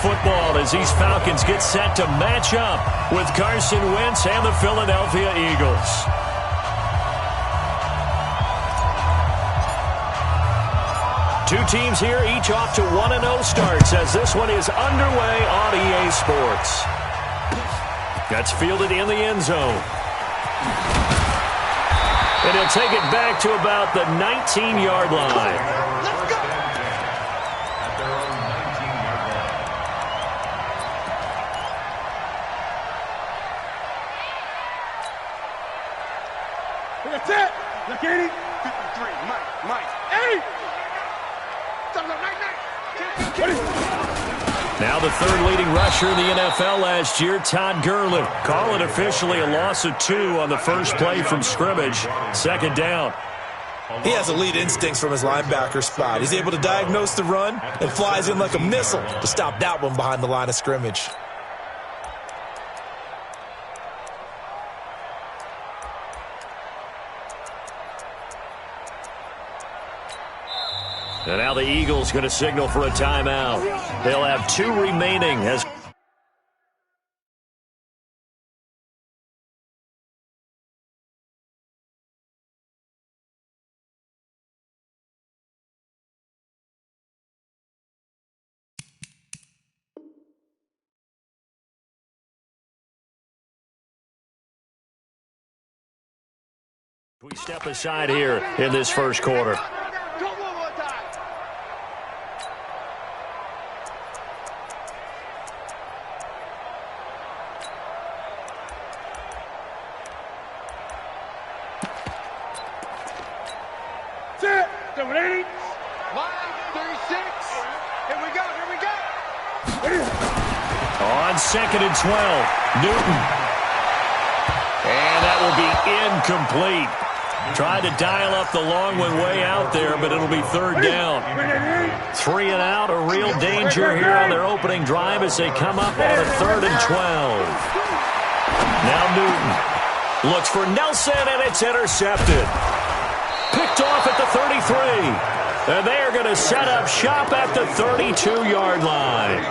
football as these Falcons get set to match up with Carson Wentz and the Philadelphia Eagles. Two teams here, each off to 1-0 starts as this one is underway on EA Sports. That's fielded in the end zone. And he'll take it back to about the 19-yard line. Let's go! At their own 19-yard line. That's it! Look at it! 53, Mike. Hey! Now the third leading rusher in the NFL last year, Todd Gurley. Call it officially a loss of 2 on the first play from scrimmage. Second down. He has elite instincts from his linebacker spot. He's able to diagnose the run and flies in like a missile to stop that one behind the line of scrimmage. And now the Eagles going to signal for a timeout. They'll have 2 remaining as we step aside here in this first quarter. On 2nd and 12, Newton. And that will be incomplete. Tried to dial up the long one way out there, but it'll be third down. 3 and out, a real danger here on their opening drive as they come up on a 3rd and 12. Now Newton looks for Nelson, and it's intercepted. Picked off at the 33. And they are going to set up shop at the 32-yard line.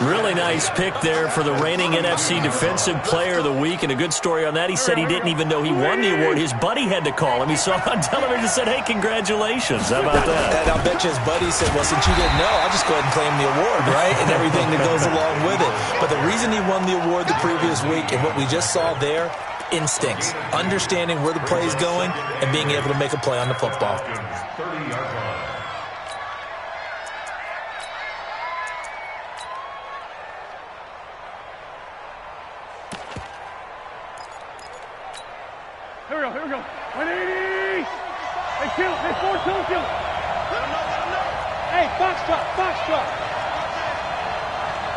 Really nice pick there for the reigning NFC Defensive Player of the Week. And a good story on that. He said he didn't even know he won the award. His buddy had to call him. He saw it on television and said, hey, congratulations. How about that? And I'll bet you his buddy said, well, since you didn't know, I'll just go ahead and claim the award, right? And everything that goes along with it. But the reason he won the award the previous week and what we just saw there, instincts, understanding where the play is going and being able to make a play on the football. 30-yard line. Here we go. 180! Hey, kill! Hey, forward, kill! Let him know! Hey, foxtrot!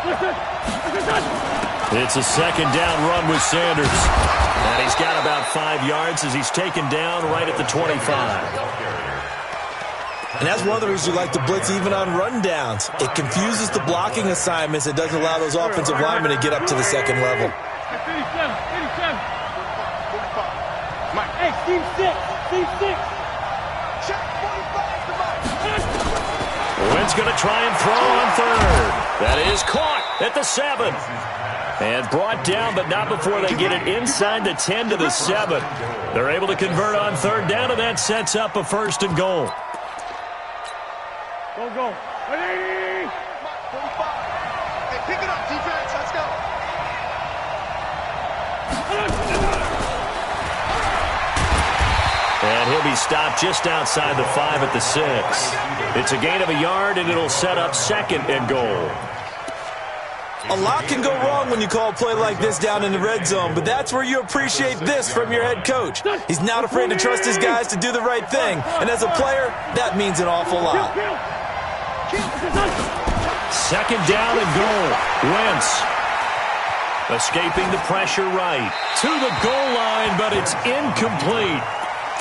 Listen! It's a second down run with Sanders. And he's got about 5 yards as he's taken down right at the 25. And that's one of the reasons you like to blitz even on rundowns. It confuses the blocking assignments. It doesn't allow those offensive linemen to get up to the second level. 87. Mike. Hey, Steve 6. Check 45 to Mike. Wynn's going to try and throw on 3rd. That is caught at the 7. And brought down, but not before they get it inside the 10 to the 7. They're able to convert on 3rd down, and that sets up a 1st and goal. Go. 180! 45. Hey, pick it up, defense. Let's go. And he'll be stopped just outside the 5 at the 6. It's a gain of a yard, and it'll set up 2nd and goal. A lot can go wrong when you call a play like this down in the red zone, but that's where you appreciate this from your head coach. He's not afraid to trust his guys to do the right thing, and as a player, that means an awful lot. 2nd down and goal. Wentz escaping the pressure right to the goal line, but it's incomplete.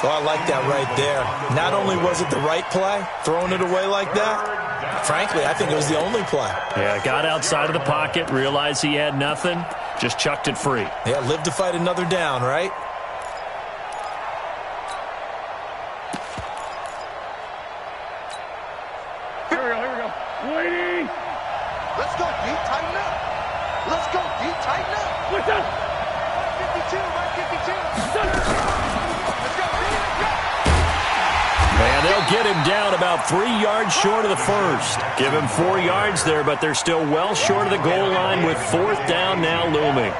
Oh, I like that right there. Not only was it the right play, throwing it away like that, frankly, I think it was the only play. Yeah, got outside of the pocket, realized he had nothing, just chucked it free. Yeah, live to fight another down, right? Here we go. Waiting. Let's go. tighten up. Let's go, D, tighten up. Switch up. 52, right 52. Let's go, D, let's go. And they'll get him down about 3 yards short of the first. Give him 4 yards there, but they're still well short of the goal line with 4th down now looming.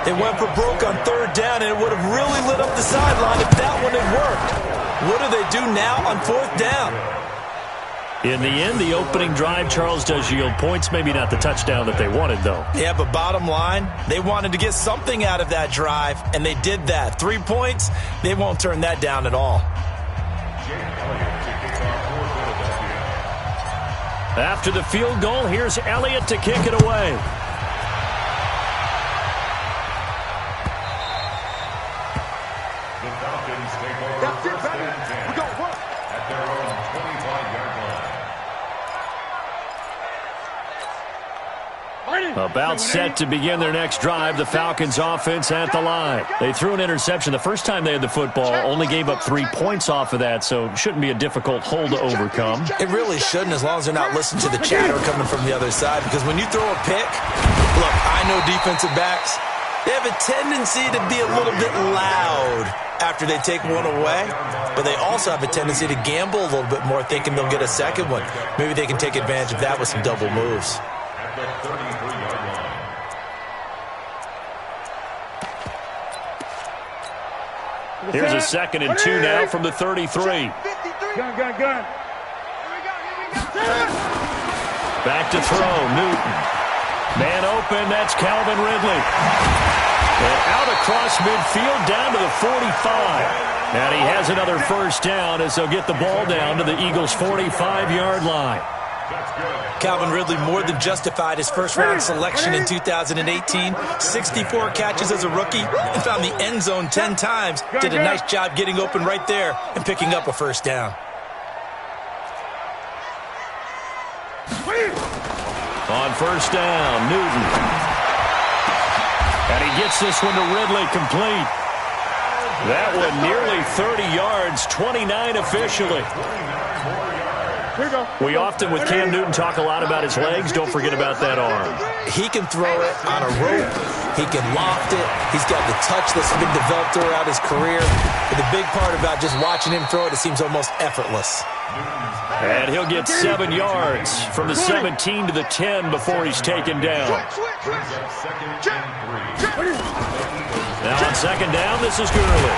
They went for broke on 3rd down, and it would have really lit up the sideline if that one had worked. What do they do now on 4th down? In the end, the opening drive, Charles, does yield points. Maybe not the touchdown that they wanted, though. Yeah, but bottom line, they wanted to get something out of that drive, and they did that. 3 points, they won't turn that down at all. After the field goal, here's Elliott to kick it away. That's it, baby. We go work. At their own 25-yard line. About set to begin their next drive, the Falcons offense at the line. They threw an interception the first time they had the football, only gave up 3 points off of that, so shouldn't be a difficult hole to overcome. It really shouldn't, as long as they're not listening to the chatter coming from the other side, because when you throw a pick, look, I know defensive backs, they have a tendency to be a little bit loud after they take one away, but they also have a tendency to gamble a little bit more, thinking they'll get a second one. Maybe they can take advantage of that with some double moves. At the 33-yard line. Here's a 2nd and 2 now from the 33. Gun, gun, gun. Back to throw, Newton. Man open, that's Calvin Ridley. And out across midfield down to the 45. And he has another first down as they'll get the ball down to the Eagles' 45-yard line. Calvin Ridley more than justified his first-round selection in 2018. 64 catches as a rookie and found the end zone 10 times. Did a nice job getting open right there and picking up a first down. On first down, Newton. And he gets this one to Ridley complete. That one nearly 30 yards, 29 officially. We often, with Cam Newton, talk a lot about his legs. Don't forget about that arm. He can throw it on a rope. He can loft it. He's got the touch that's been developed throughout his career. But the big part about just watching him throw it, it seems almost effortless. And he'll get 7 yards from the 17 to the 10 before he's taken down. Now on 2nd down, this is Gurley.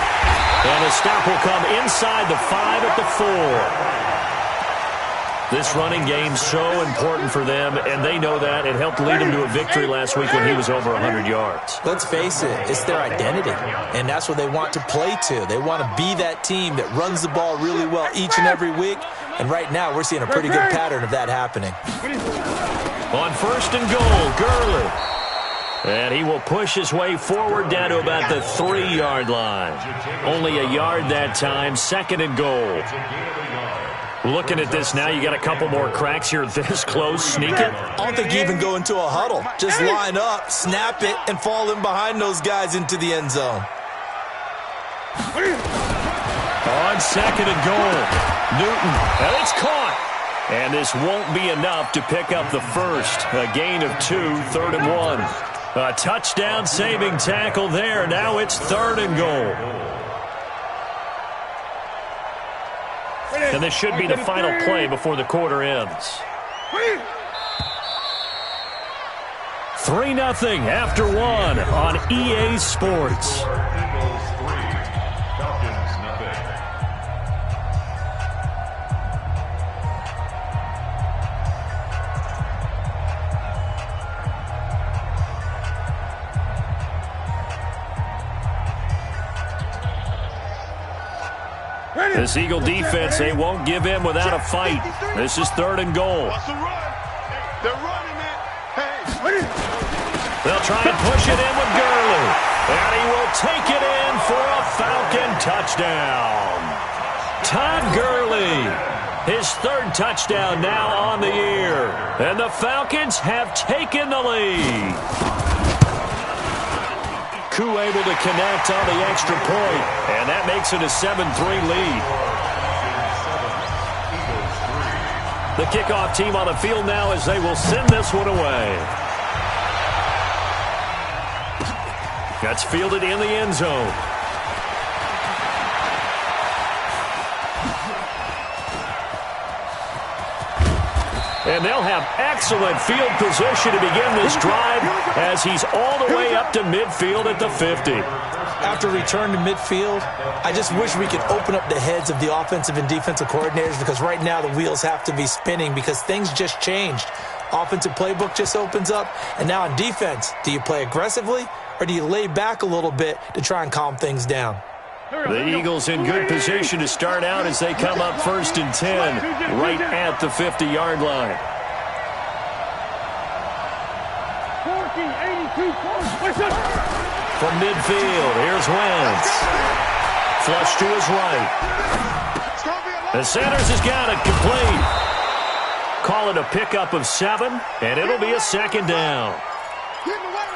And a stop will come inside the 5 at the 4. This running game's so important for them, and they know that. It helped lead them to a victory last week when he was over 100 yards. Let's face it, it's their identity, and that's what they want to play to. They want to be that team that runs the ball really well each and every week, and right now we're seeing a pretty good pattern of that happening. On 1st and goal, Gurley. And he will push his way forward down to about the 3-yard line. Only a yard that time, 2nd and goal. Looking at this now, you got a couple more cracks here this close. Sneak it. I don't think you even go into a huddle. Just line up, snap it, and fall in behind those guys into the end zone. On 2nd and goal, Newton. And it's caught. And this won't be enough to pick up the first. A gain of 2, 3rd and 1. A touchdown saving tackle there. Now it's 3rd and goal. And this should be the final play before the quarter ends. 3-0 after 1 on EA Sports. Eagles 3, Falcons 0. This Eagle defense, they won't give in without a fight. This is 3rd and goal. They're running it. Hey. They'll try and push it in with Gurley. And he will take it in for a Falcon touchdown. Todd Gurley, his 3rd touchdown now on the year. And the Falcons have taken the lead. Koo able to connect on the extra point, and that makes it a 7-3 lead. The kickoff team on the field now as they will send this one away. That's fielded in the end zone. And they'll have excellent field position to begin this drive as he's all the way up to midfield at the 50. After return to midfield, I just wish we could open up the heads of the offensive and defensive coordinators, because right now the wheels have to be spinning because things just changed. Offensive playbook just opens up, and now on defense, do you play aggressively or do you lay back a little bit to try and calm things down? The Eagles in good position to start out as they come up 1st and 10 right at the 50-yard line. 14-82. From midfield, here's Wentz. Flush to his right. The Sanders has got it complete. Call it a pickup of 7, and it'll be a 2nd down.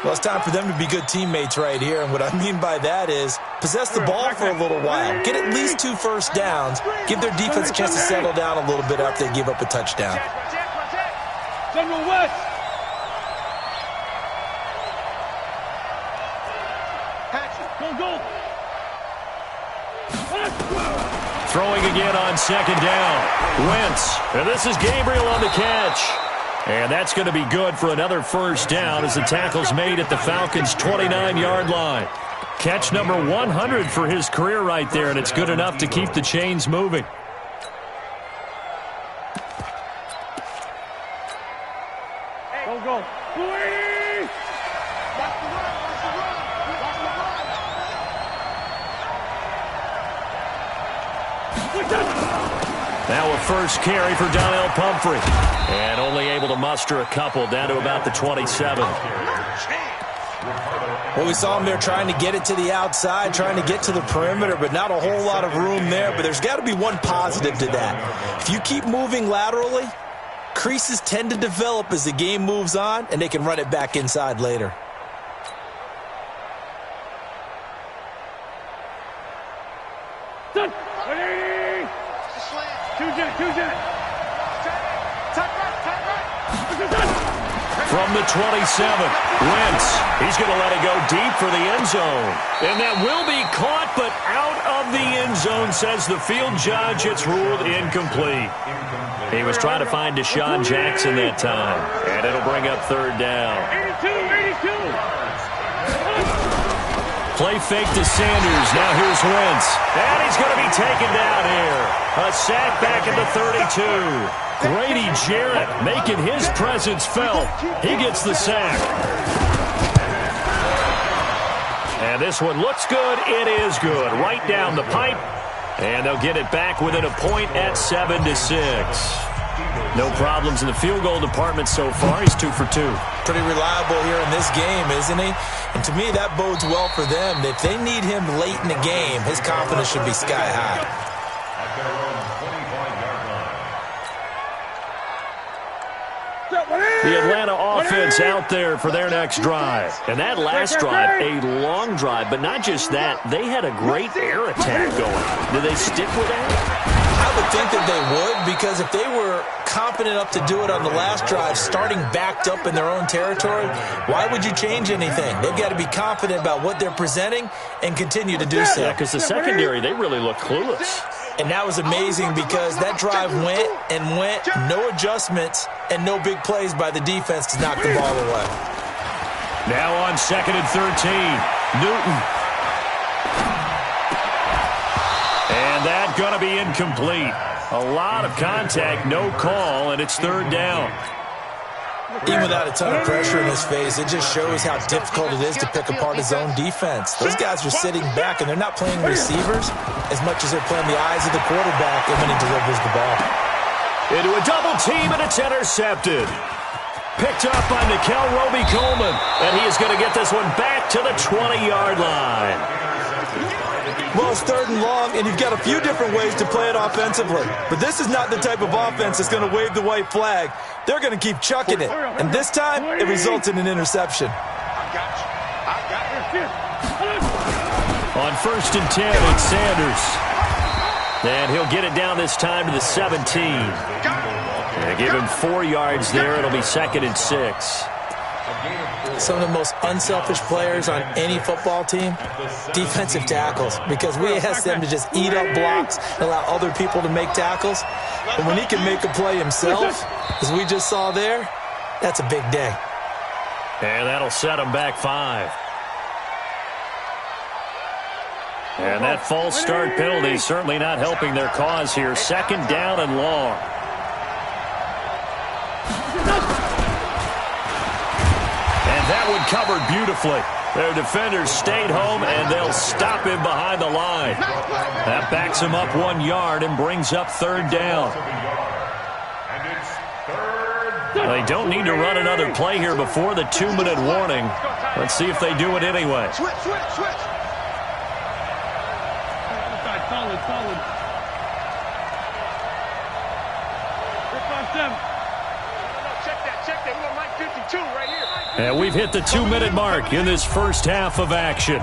Well, it's time for them to be good teammates right here, and what I mean by that is possess the ball for a little while. Get at least 2 first downs. Give their defense a chance to settle down a little bit after they give up a touchdown. General West. Go. Throwing again on 2nd down. Wentz. And this is Gabriel on the catch. And that's going to be good for another 1st down as the tackle's made at the Falcons' 29-yard line. Catch number 100 for his career right there, and it's good enough to keep the chains moving. Go. Please. Now a first carry for Donnell Pumphrey. And only able to muster a couple down to about the 27. Well, we saw him there trying to get it to the outside, trying to get to the perimeter, but not a whole lot of room there. But there's got to be one positive to that. If you keep moving laterally, creases tend to develop as the game moves on, and they can run it back inside later. Done. 2-jet. From the 27, Wentz. He's going to let it go deep for the end zone. And that will be caught, but out of the end zone, says the field judge. It's ruled incomplete. He was trying to find Deshaun Jackson that time. And it'll bring up 3rd down. 82. Play fake to Sanders. Now here's Wentz. And he's going to be taken down here. A sack back at the 32. Grady Jarrett making his presence felt. He gets the sack. And this one looks good. It is good. Right down the pipe. And they'll get it back within a point at 7-6. No problems in the field goal department so far. He's 2 for 2. Pretty reliable here in this game, isn't he? And to me, that bodes well for them. If they need him late in the game, his confidence should be sky high. The Atlanta offense out there for their next drive. And that last drive, a long drive, but not just that. They had a great air attack going. Do they stick with that? I would think that they would, because if they were confident enough to do it on the last drive, starting backed up in their own territory, why would you change anything? They've got to be confident about what they're presenting and continue to do so. Yeah, because the secondary, they really look clueless. And that was amazing because that drive went, no adjustments, and no big plays by the defense to knock the ball away. Now on 2nd and 13, Newton. And that going to be incomplete. A lot of contact, no call, and it's 3rd down. Even without a ton of pressure in his face, it just shows how difficult it is to pick apart his own defense. Those guys are sitting back, and they're not playing receivers as much as they're playing the eyes of the quarterback when he delivers the ball. Into a double team, and it's intercepted. Picked up by Nickel Roby-Coleman, and he is going to get this one back to the 20-yard line. Well, it's 3rd and long, and you've got a few different ways to play it offensively. But this is not the type of offense that's going to wave the white flag. They're going to keep chucking it. And this time, it results in an interception. I got you. On 1st and 10, it's Sanders. And he'll get it down this time to the 17. They give him 4 yards there. It'll be 2nd and 6. Some of the most unselfish players on any football team, defensive tackles, because we ask them to just eat up blocks and allow other people to make tackles. And when he can make a play himself, as we just saw there, that's a big day. And that'll set him back 5. And that false start penalty certainly not helping their cause here. 2nd down and long. That one covered beautifully. Their defenders stayed home, and they'll stop him behind the line. That backs him up 1 yard and brings up 3rd down. They don't need to run another play here before the 2-minute warning. Let's see if they do it anyway. Switch. Solid. 5-7. Check that. We're on Mike 52 right here. And we've hit the 2-minute mark in this first half of action.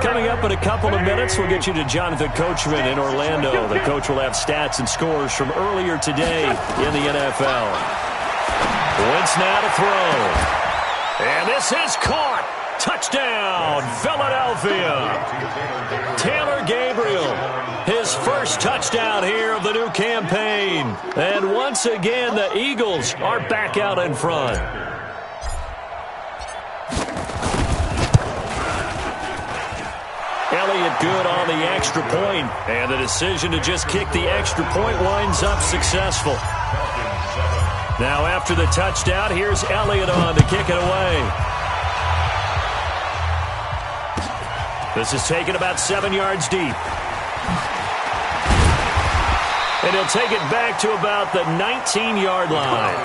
Coming up in a couple of minutes, we'll get you to Jonathan Coachman in Orlando. The coach will have stats and scores from earlier today in the NFL. Wentz now to throw. And this is caught. Touchdown, Philadelphia. Taylor Gabriel, his first touchdown here of the new campaign. And once again, the Eagles are back out in front. Elliott good on the extra point, and the decision to just kick the extra point winds up successful. Now after the touchdown, here's Elliott on to kick it away. This is taken about 7 yards deep. And he'll take it back to about the 19-yard line.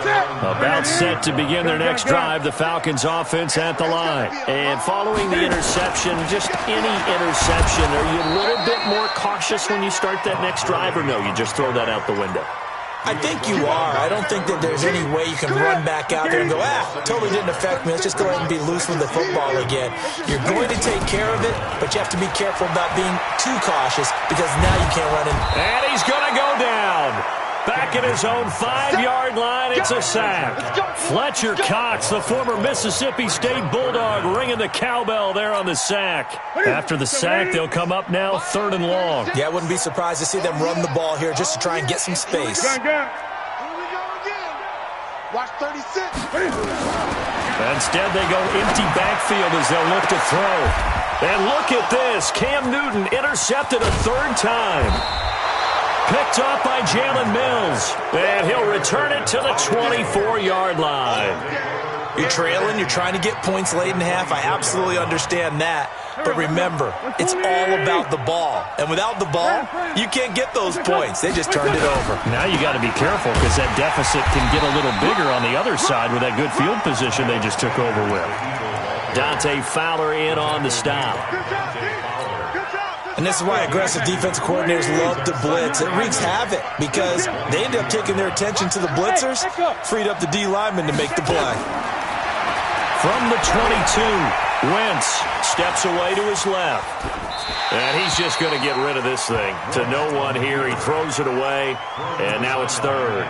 About set to begin their next drive, the Falcons offense at the line. And following the interception, just any interception, are you a little bit more cautious when you start that next drive, or no, you just throw that out the window? I think you are. I don't think that there's any way you can run back out there and go, totally didn't affect me. Let's just go ahead and be loose with the football again. You're going to take care of it, but you have to be careful about being too cautious because now you can't run in. And he's going to go down. Back at his own 5-yard line, it's a sack. Fletcher Cox, the former Mississippi State Bulldog, ringing the cowbell there on the sack. After the sack, they'll come up now 3rd and long. Yeah, I wouldn't be surprised to see them run the ball here just to try and get some space. Here we go again. Watch 36. Instead, they go empty backfield as they'll look to throw. And look at this. Cam Newton intercepted a 3rd time. Picked up by Jalen Mills. And he'll return it to the 24-yard line. You're trailing. You're trying to get points late in half. I absolutely understand that. But remember, it's all about the ball. And without the ball, you can't get those points. They just turned it over. Now you got to be careful because that deficit can get a little bigger on the other side with that good field position they just took over with. Dante Fowler in on the stop. And this is why aggressive defensive coordinators love to blitz. It wreaks havoc because they end up taking their attention to the blitzers, freed up the D lineman to make the play. From the 22, Wentz steps away to his left. And he's just going to get rid of this thing. To no one here, he throws it away, and now it's 3rd.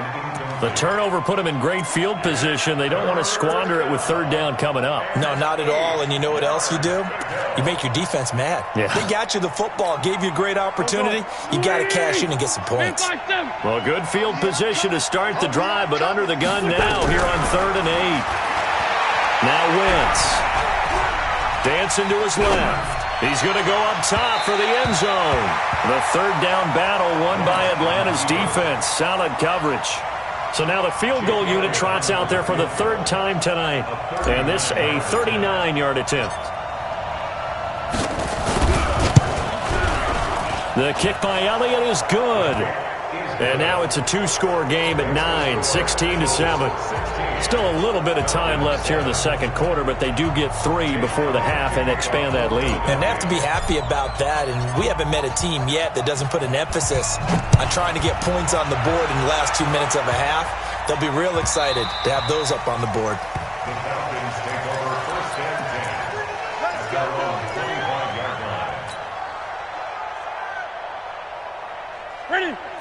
The turnover put him in great field position. They don't want to squander it with 3rd down coming up. No, not at all. And you know what else you do? You make your defense mad. Yeah. They got you the football, gave you a great opportunity. You got to cash in and get some points. Well, good field position to start the drive, but under the gun now here on 3rd and 8. Now Wentz. Dancing to his left. He's going to go up top for the end zone. The 3rd down battle won by Atlanta's defense. Solid coverage. So now the field goal unit trots out there for the 3rd time tonight. And this a 39-yard attempt. The kick by Elliott is good. And now it's a two-score game at 9, 16-7. Still a little bit of time left here in the second quarter, but they do get 3 before the half and expand that lead. And they have to be happy about that, and we haven't met a team yet that doesn't put an emphasis on trying to get points on the board in the last 2 minutes of a half. They'll be real excited to have those up on the board. The Falcons take over first and 10. At their own 25-yard line.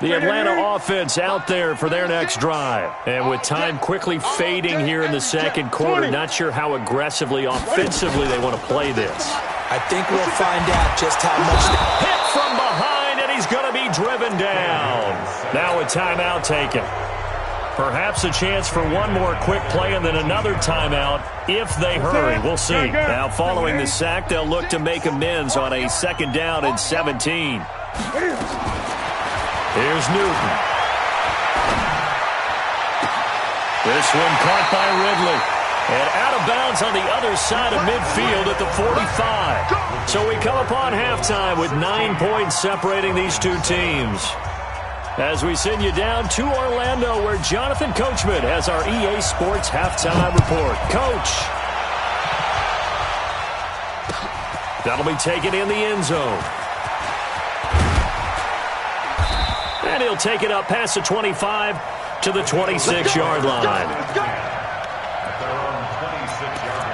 The Atlanta offense out there for their next drive. And with time quickly fading here in the second quarter, not sure how aggressively, offensively they want to play this. I think we'll find out just how much. Hit from behind, and he's going to be driven down. Now a timeout taken. Perhaps a chance for one more quick play and then another timeout if they hurry. We'll see. Now following the sack, they'll look to make amends on a second down and 17. Here's Newton. This one caught by Ridley. And out of bounds on the other side of midfield at the 45. So we come upon halftime with 9 points separating these two teams. As we send you down to Orlando, where Jonathan Coachman has our EA Sports halftime report. Coach. That'll be taken in the end zone. And he'll take it up past the 25 to the 26-yard line. At their own 26-yard line.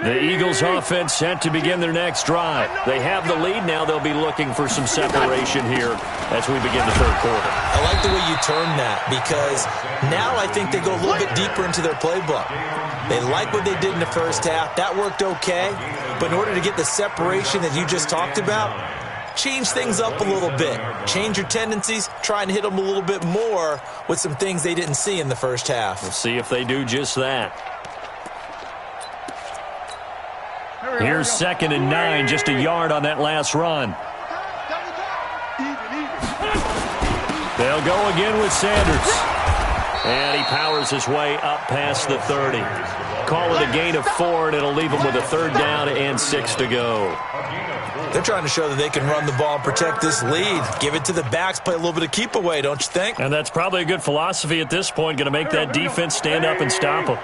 The Eagles offense set to begin their next drive. They have the lead now. They'll be looking for some separation here as we begin the third quarter. I like the way you turned that, because now I think they go a little bit deeper into their playbook. They like what they did in the first half. That worked okay. But in order to get the separation that you just talked about, change things up a little bit. Change your tendencies. Try and hit them a little bit more with some things they didn't see in the first half. We'll see if they do just that. Here's 2nd and 9, just a yard on that last run. They'll go again with Sanders. And he powers his way up past the 30. Call it a gain of 4, and it'll leave him with a 3rd down and 6 to go. They're trying to show that they can run the ball and protect this lead. Give it to the backs, play a little bit of keep away, don't you think? And that's probably a good philosophy at this point, going to make that defense stand up and stop them.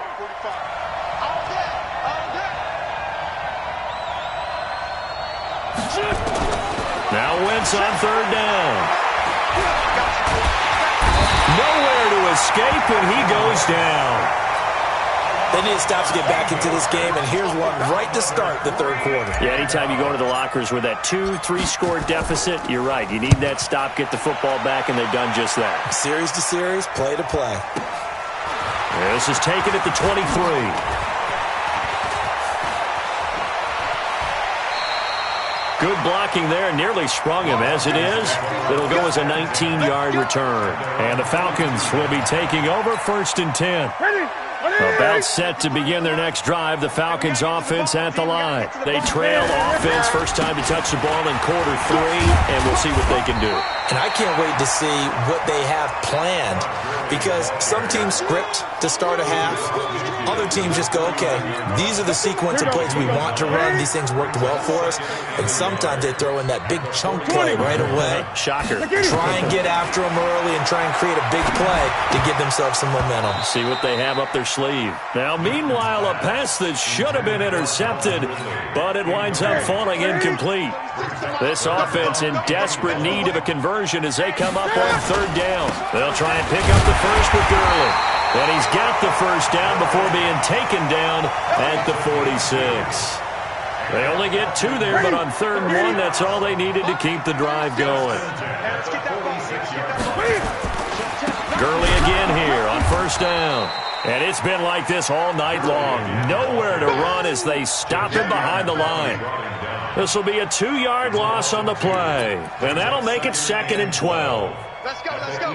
Now Wentz on 3rd down. Nowhere to escape, and he goes down. They need to stop to get back into this game, and here's one right to start the third quarter. Yeah, anytime you go into the lockers with that 2-3 score deficit, you're right. You need that stop, get the football back, and they've done just that. Series to series, play to play. This is taken at the 23. Good blocking there, nearly sprung him. As it is, it'll go as a 19-yard return. And the Falcons will be taking over 1st and 10. About set to begin their next drive, the Falcons offense at the line. They trail offense, first time to touch the ball in quarter 3, and we'll see what they can do. And I can't wait to see what they have planned, because some teams script to start a half. Other teams just go, okay, these are the sequence of plays we want to run. These things worked well for us. And sometimes they throw in that big chunk play right away. Shocker. Try and get after them early and try and create a big play to give themselves some momentum. See what they have up their sleeve. Now, meanwhile, a pass that should have been intercepted, but it winds up falling incomplete. This offense in desperate need of a conversion as they come up on 3rd down. They'll try and pick up the first with Gurley. And he's got the first down before being taken down at the 46. They only get 2 there, but on 3rd and 1, that's all they needed to keep the drive going. Gurley again here on 1st down. And it's been like this all night long. Nowhere to run as they stop him behind the line. This will be a 2-yard loss on the play. And that'll make it 2nd and 12. Let's go, let's go.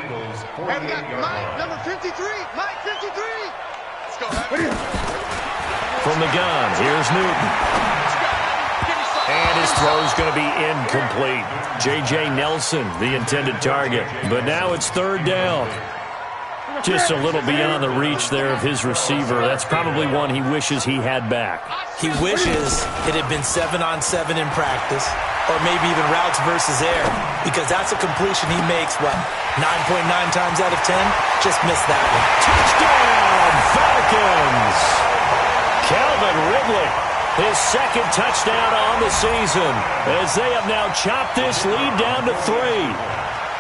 Hey, we got Mike, number 53. Mike, 53. Let's go. From the gun, here's Newton. And his throw's going to be incomplete. J.J. Nelson, the intended target. But now it's third down. Just a little beyond the reach there of his receiver. That's probably one he wishes he had back. He wishes it had been 7-on-7 in practice, or maybe even routes versus air, because that's a completion he makes, 9.9 times out of 10? Just missed that one. Touchdown, Falcons! Calvin Ridley, his second touchdown on the season, as they have now chopped this lead down to 3.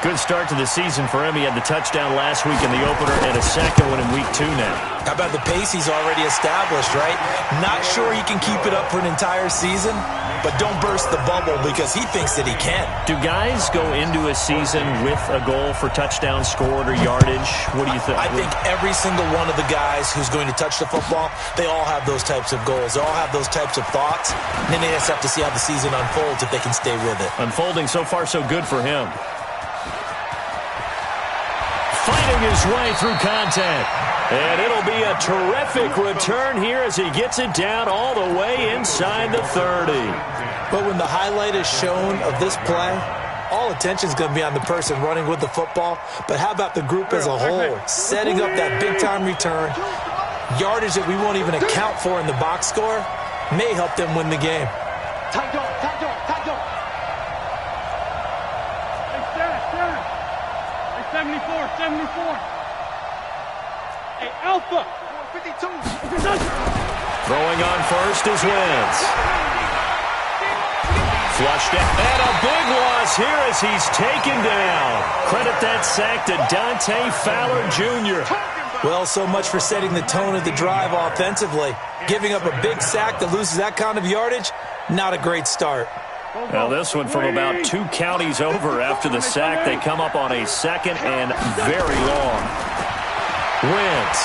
Good start to the season for him. He had the touchdown last week in the opener and a second one in week 2 now. How about the pace he's already established, right? Not sure he can keep it up for an entire season, but don't burst the bubble because he thinks that he can. Do guys go into a season with a goal for touchdown scored or yardage? What do you think? I think every single one of the guys who's going to touch the football, they all have those types of goals. They all have those types of thoughts. And then they just have to see how the season unfolds if they can stay with it. Unfolding so far so good for him. Fighting his way through contact. And it'll be a terrific return here as he gets it down all the way inside the 30. But when the highlight is shown of this play, all attention is going to be on the person running with the football. But how about the group as a whole? Setting up that big-time return, yardage that we won't even account for in the box score, may help them win the game. Tight dog, tight dog, tight dog. Hey, 74. Hey, Alpha. 52. Throwing on first is Wentz. Flushed out. And a big loss here as he's taken down. Credit that sack to Dante Fowler Jr. Well, so much for setting the tone of the drive offensively. Giving up a big sack that loses that kind of yardage, not a great start. Now this one from about 2 counties over after the sack. They come up on a second and very long. Wentz.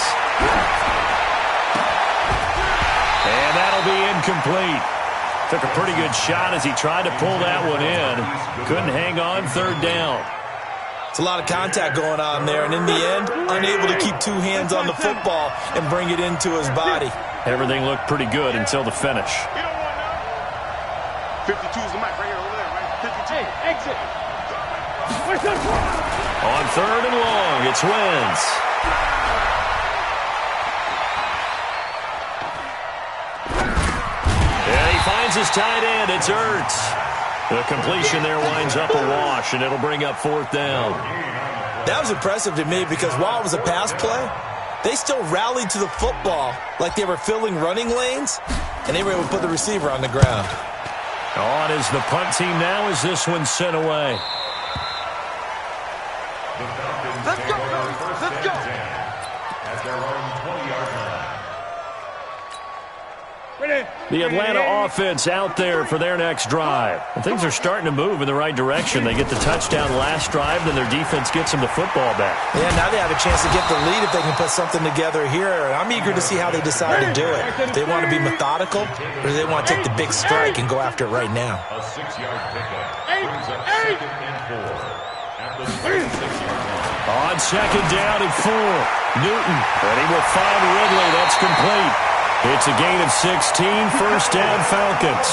And that'll be incomplete. Took a pretty good shot as he tried to pull that one in. Couldn't hang on, third down. It's a lot of contact going on there, and in the end, unable to keep 2 hands on the football and bring it into his body. Everything looked pretty good until the finish. 52 is the mic right here over there, right? 52. Hey, exit. On third and long, it's Wentz. And he finds his tight end. It's Ertz. The completion there winds up a wash, and it'll bring up fourth down. That was impressive to me because while it was a pass play, they still rallied to the football like they were filling running lanes, and they were able to put the receiver on the ground. On is the punt team now as this one's sent away. Let's go, let's go. At their own 20-yard line. The Atlanta offense out there for their next drive. And things are starting to move in the right direction. They get the touchdown last drive, then their defense gets them the football back. Yeah, now they have a chance to get the lead if they can put something together here. And I'm eager to see how they decide to do it. Do they want to be methodical, or do they want to take the big strike and go after it right now? A 6-yard pickup brings up 2nd and 4 at the 6-yard line. On second down and 4, Newton. And he will find Ridley. That's complete. It's a gain of 16, first down Falcons.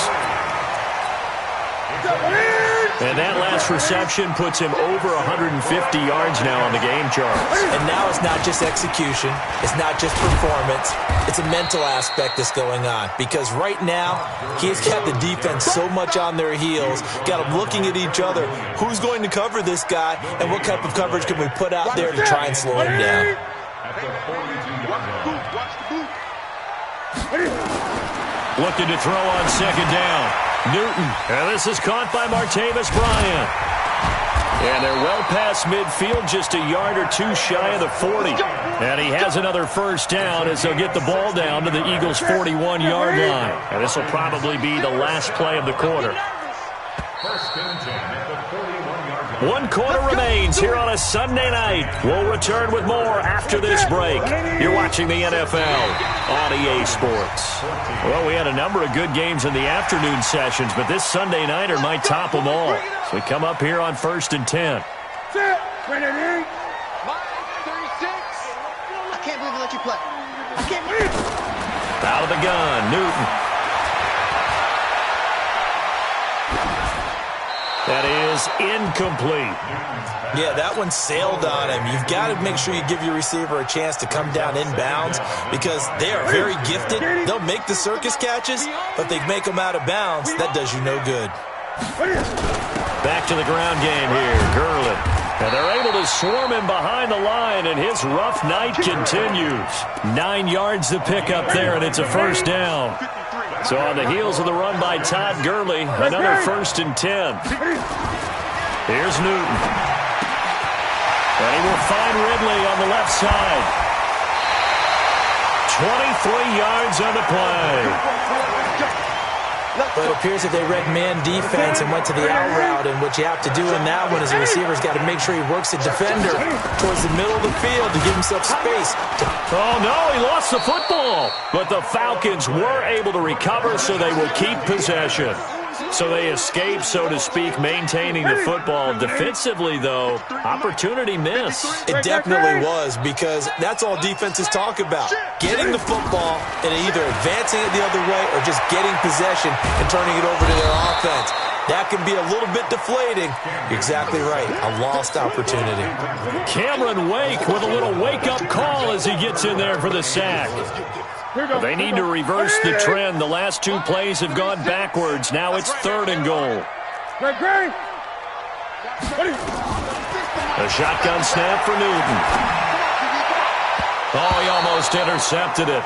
And that last reception puts him over 150 yards now on the game charts. And now it's not just execution. It's not just performance. It's a mental aspect that's going on. Because right now, he's got the defense so much on their heels, got them looking at each other. Who's going to cover this guy, and what type of coverage can we put out there to try and slow him down? At the 42-yard line. Watch the boot. Looking to throw on second down. Newton. And this is caught by Martavis Bryant. And they're well past midfield, just a yard or 2 shy of the 40. And he has another first down as they'll get the ball down to the Eagles' 41-yard line. And this will probably be the last play of the quarter. First and 10 at the 41-yard line. 1 quarter remains here on a Sunday night. We'll return with more after this break. You're watching the NFL on EA Sports. Well, we had a number of good games in the afternoon sessions, but this Sunday nighter might top them all. So we come up here on 1st and 10. Set. Ready. Watch you play. I can't. Out of the gun, Newton. That is incomplete. Yeah, that one sailed on him. You've got to make sure you give your receiver a chance to come down inbounds because they are very gifted. They'll make the circus catches, but they make them out of bounds. That does you no good. Back to the ground game here, Gurley. And they're able to swarm him behind the line, and his rough night continues. 9 yards to pick up there, and it's a first down. So on the heels of the run by Todd Gurley, another 1st and 10. Here's Newton. And he will find Ridley on the left side. 23 yards on the play. But it appears that they read man defense and went to the out route, and what you have to do in that one is the receiver's got to make sure he works the defender towards the middle of the field to give himself space. Oh, no, he lost the football. But the Falcons were able to recover, so they will keep possession. So they escape, so to speak, maintaining the football. Defensively, though, opportunity miss. It definitely was, because that's all defenses talk about. Getting the football and either advancing it the other way or just getting possession and turning it over to their offense. That can be a little bit deflating. You're exactly right. A lost opportunity. Cameron Wake with a little wake-up call as he gets in there for the sack. They need to reverse the trend. The last 2 plays have gone backwards. Now it's 3rd and goal. A shotgun snap for Newton. Oh, he almost intercepted it.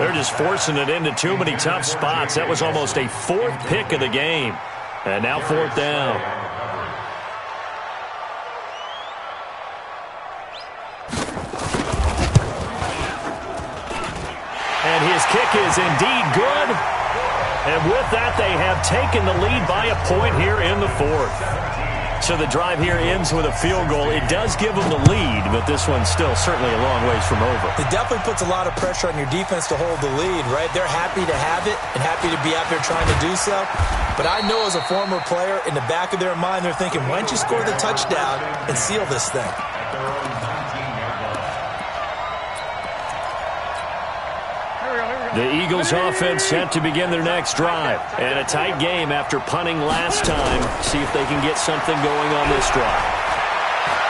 They're just forcing it into too many tough spots. That was almost a 4th pick of the game. And now 4th down. And his kick is indeed good. And with that, they have taken the lead by a point here in the 4th. So the drive here ends with a field goal. It does give them the lead, but this one's still certainly a long ways from over. It definitely puts a lot of pressure on your defense to hold the lead, right? They're happy to have it and happy to be out there trying to do so. But I know as a former player, in the back of their mind, they're thinking, why don't you score the touchdown and seal this thing? The Eagles offense set to begin their next drive. And a tight game after punting last time. See if they can get something going on this drive.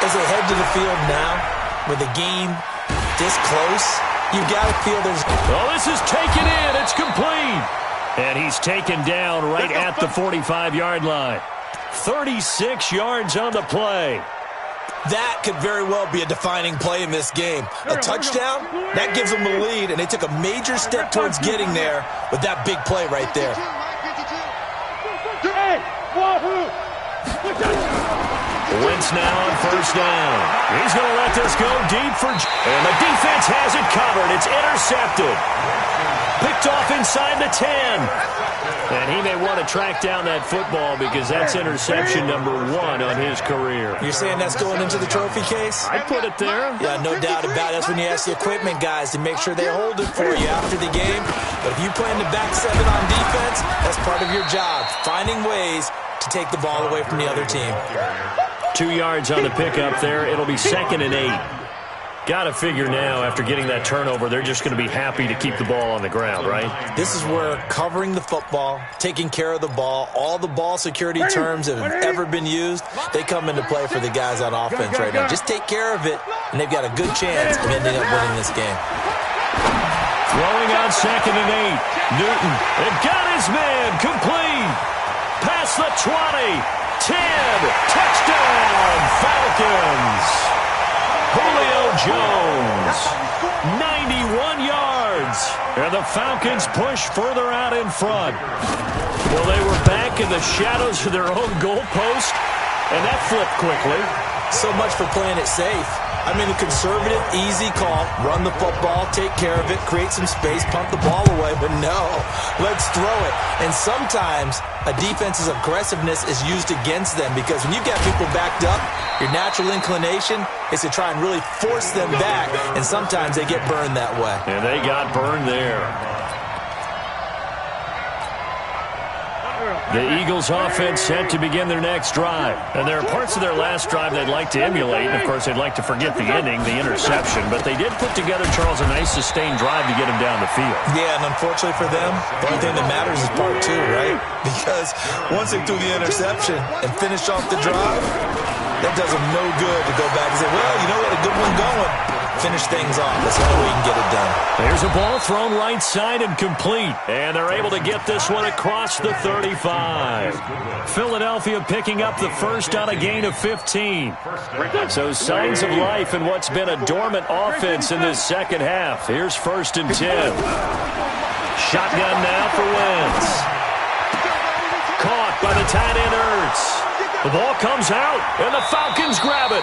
As they head to the field now, with the game this close, you've got to feel there's... Oh, this is taken in. It's complete. And he's taken down right at the 45-yard line. 36 yards on the play. That could very well be a defining play in this game. A touchdown, that gives them the lead, and they took a major step towards getting there with that big play right there. Wentz now on 1st down. He's going to let this go deep for... And the defense has it covered. It's intercepted. Picked off inside the 10. And he may want to track down that football because that's interception number 1 on his career. You're saying that's going into the trophy case? I'd put it there. Yeah, no doubt about it. That's when you ask the equipment guys to make sure they hold it for you after the game. But if you plan to back 7 on defense, that's part of your job, finding ways to take the ball away from the other team. 2 yards on the pickup there. It'll be 2nd and 8. Got to figure now, after getting that turnover, they're just going to be happy to keep the ball on the ground, right? This is where covering the football, taking care of the ball, all the ball security terms that have ever been used, they come into play for the guys on offense right now. Just take care of it, and they've got a good chance of ending up winning this game. Throwing on 2nd and 8. Newton, and got his man, complete. Past the 20, 10, touchdown, Falcons. Julio Jones, 91 yards. And the Falcons push further out in front. Well, they were back in the shadows of their own goalpost, and that flipped quickly. So much for playing it safe. I mean, a conservative, easy call, run the football, take care of it, create some space, punt the ball away, but no, let's throw it. And sometimes a defense's aggressiveness is used against them because when you've got people backed up, your natural inclination is to try and really force them back, and sometimes they get burned that way. And they got burned there. The Eagles offense set to begin their next drive. And there are parts of their last drive they'd like to emulate. And, of course, they'd like to forget the ending, the interception. But they did put together, Charles, a nice sustained drive to get them down the field. Yeah, and unfortunately for them, the only thing that matters is part two, right? Because once they threw the interception and finished off the drive, that does them no good to go back and say, well, you know what, a good one going. Finish things off. That's the only way you can get it done. There's a ball thrown right side and complete. And they're able to get this one across the 35. Philadelphia picking up the first on a gain of 15. So signs of life in what's been a dormant offense in this second half. Here's 1st and 10. Shotgun now for Wentz. Caught by the tight end Ertz. The ball comes out, and the Falcons grab it.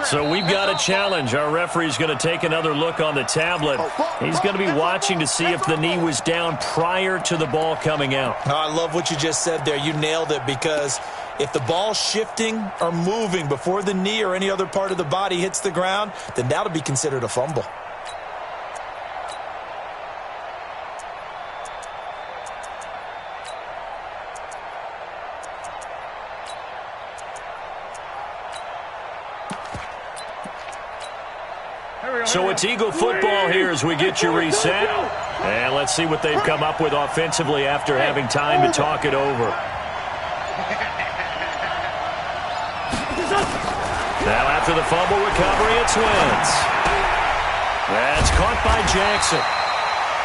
So we've got a challenge. Our referee's going to take another look on the tablet. He's going to be watching to see if the knee was down prior to the ball coming out. Oh, I love what you just said there. You nailed it, because if the ball's shifting or moving before the knee or any other part of the body hits the ground, then that'll be considered a fumble. So it's Eagle football here as we get you reset. And let's see what they've come up with offensively after having time to talk it over. Now after the fumble recovery, it's Wentz. That's caught by Jackson.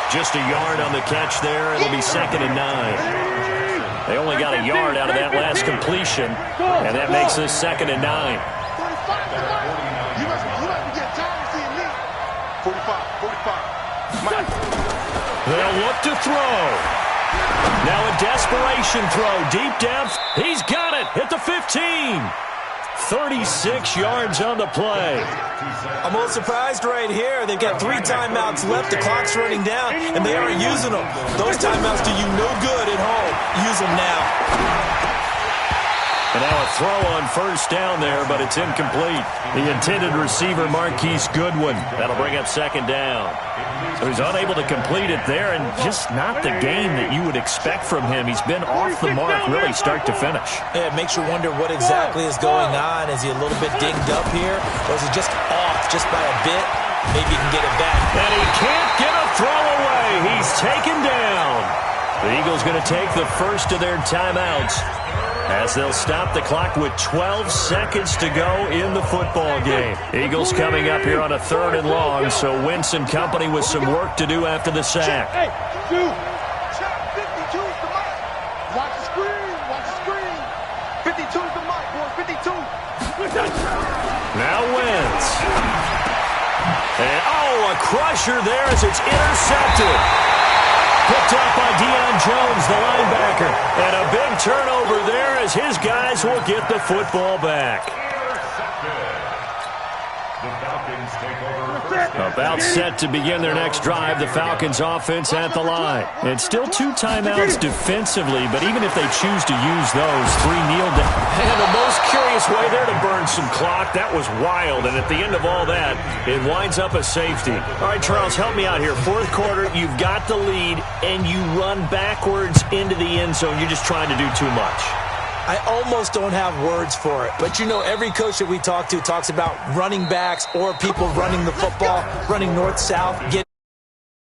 Just a yard on the catch there. It'll be 2nd and 9. They only got a yard out of that last completion, and that makes this 2nd and 9. 45. They'll look to throw. Now a desperation throw deep down. He's got it at the 15. 36 yards on the play. I'm a little surprised right here. They've got 3 timeouts left. The clock's running down, and they aren't using them. Those timeouts do you no good at home. Use them now. And now a throw on 1st down there, but it's incomplete. The intended receiver, Marquise Goodwin. That'll bring up 2nd down. So he's unable to complete it there, and just not the game that you would expect from him. He's been off the mark really start to finish. Yeah, it makes you wonder what exactly is going on. Is he a little bit dinged up here, or is he just off just by a bit? Maybe he can get it back. And he can't get a throw away. He's taken down. The Eagles going to take the first of their timeouts, as they'll stop the clock with 12 seconds to go in the football game. Eagles coming up here on a 3rd and long, so Wentz and company with some work to do after the sack. Hey, dude. 52 is the mark. Watch the screen. Watch the screen. 52 is the mark, boy. 52. Now Wentz. And, a crusher there as it's intercepted. Picked up by Deion Jones, the linebacker. And a big turnover there as his guys will get the football back. The Falcons take over 1st and About set to begin their next drive, the Falcons offense at the line. And still 2 timeouts defensively, but even if they choose to use those, 3 kneel down. And the most curious way there to burn some clock. That was wild, and at the end of all that, it winds up a safety. All right, Charles, help me out here. 4th quarter, you've got the lead, and you run backwards into the end zone. You're just trying to do too much. I almost don't have words for it. But, you know, every coach that we talk to talks about running backs or people running the football, running north-south,